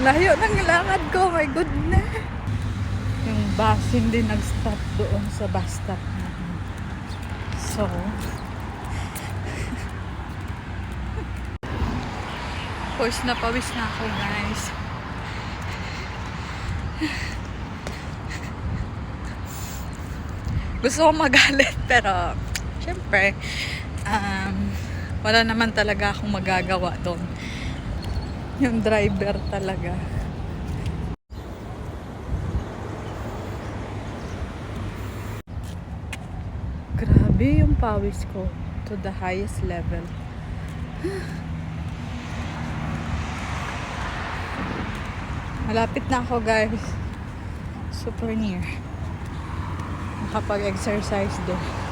layo ng lakad ko. My goodness. Yung bus hindi nag-stop doon sa bus stop namin. So, pawis na ako, guys. Gusto ko magalit, pero syempre, wala naman talaga akong magagawa doon. Yung driver talaga. Grabe yung pawis ko to the highest level. Malapit na ako, guys. Super near. Nakapag-exercise doon.